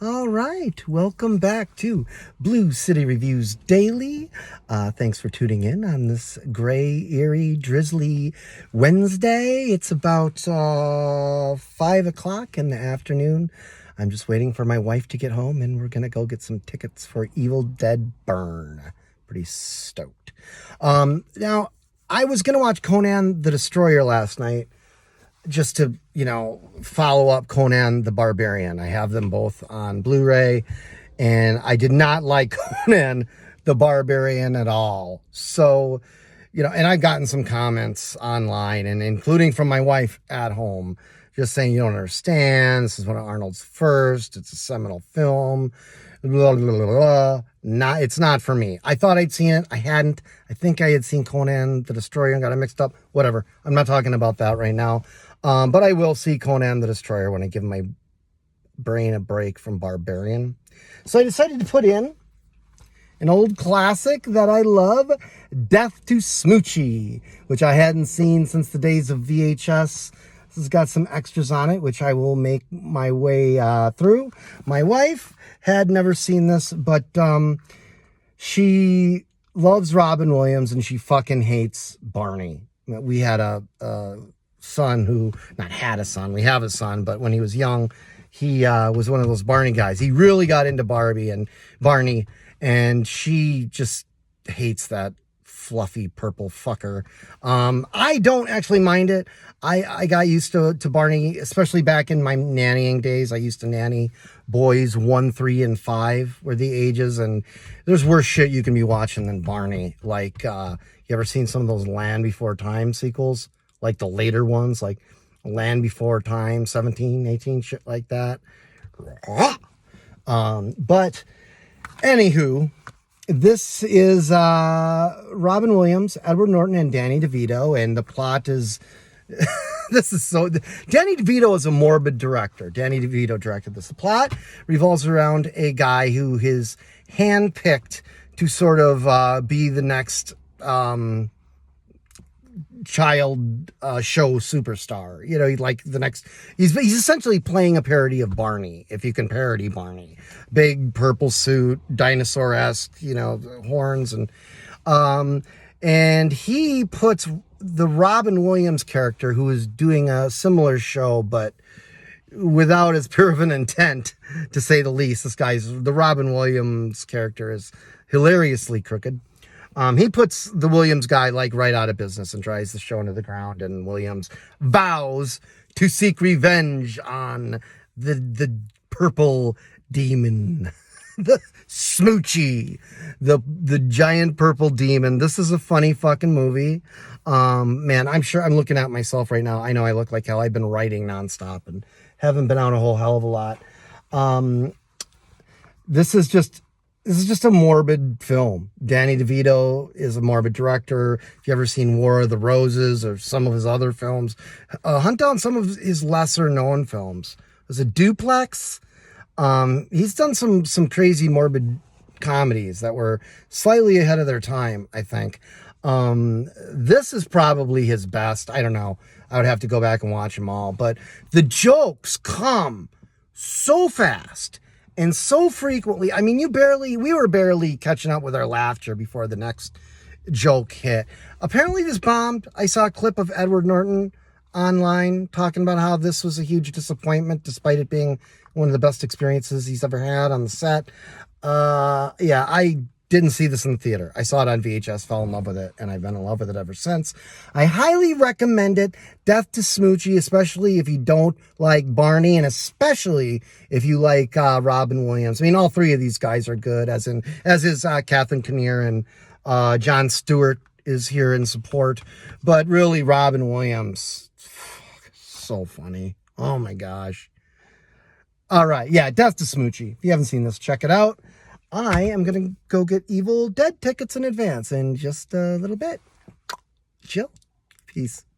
All right, welcome back to Blue City Reviews Daily. Thanks for tuning in on this gray, eerie, drizzly Wednesday. It's about 5 o'clock in the afternoon. I'm just waiting for my wife to get home, and we're going to go get some tickets for Evil Dead Burn. Pretty stoked. Now, I was going to watch Conan the Destroyer last night, just to, follow up Conan the Barbarian. I have them both on Blu-ray, and I did not like Conan the Barbarian at all. So, and I've gotten some comments online, and including from my wife at home, just saying, you don't understand. This is one of Arnold's first. It's a seminal film. Blah, blah, blah, blah. It's not for me. I thought I'd seen it. I hadn't. I think I had seen Conan the Destroyer and got it mixed up. Whatever. I'm not talking about that right now. But I will see Conan the Destroyer when I give my brain a break from Barbarian. So I decided to put in an old classic that I love, Death to Smoochy, which I hadn't seen since the days of VHS. This has got some extras on it, which I will make my way through. My wife had never seen this, but she loves Robin Williams, and she fucking hates Barney. We had a son who, not had a son, we have a son, but when he was young, he was one of those Barney guys. He really got into Barney, and she just hates that fluffy purple fucker. I don't actually mind it. I got used to Barney, especially back in my nannying days. I used to nanny boys 1, 3, and 5 were the ages, and there's worse shit you can be watching than Barney. Like, you ever seen some of those Land Before Time sequels? Like the later ones, like Land Before Time, 17, 18, shit like that. But anywho, this is Robin Williams, Edward Norton, and Danny DeVito, and the plot is Danny DeVito is a morbid director. Danny DeVito directed this. The plot revolves around a guy who is handpicked to sort of be the next child show superstar. He's essentially playing a parody of Barney, if you can parody Barney. Big purple suit, dinosaur-esque, horns, and he puts the Robin Williams character, who is doing a similar show but without as pure of an intent, to say the least. The Robin Williams character is hilariously crooked. He puts the Williams guy right out of business and tries the show into the ground, and Williams vows to seek revenge on the purple demon, the Smoochy, the giant purple demon. This is a funny fucking movie. Man, I'm sure I'm looking at myself right now. I know I look like hell. I've been writing nonstop and haven't been out a whole hell of a lot. This is just a morbid film. Danny DeVito is a morbid director. If you've ever seen War of the Roses or some of his other films, hunt down some of his lesser known films. There's a Duplex. He's done some crazy morbid comedies that were slightly ahead of their time, I think. This is probably his best. I don't know. I would have to go back and watch them all. But the jokes come so fast and so frequently. I mean, we were barely catching up with our laughter before the next joke hit. Apparently this bombed. I saw a clip of Edward Norton online talking about how this was a huge disappointment, despite it being one of the best experiences he's ever had on the set. Yeah, I didn't see this in the theater. I saw it on VHS, fell in love with it, and I've been in love with it ever since. I highly recommend it. Death to Smoochy, especially if you don't like Barney, and especially if you like Robin Williams. I mean, all three of these guys are good, as is Catherine Kinnear, and Jon Stewart is here in support. But really, Robin Williams, so funny. Oh my gosh. All right, yeah, Death to Smoochy. If you haven't seen this, check it out. I am going to go get Evil Dead tickets in advance in just a little bit. Chill. Peace.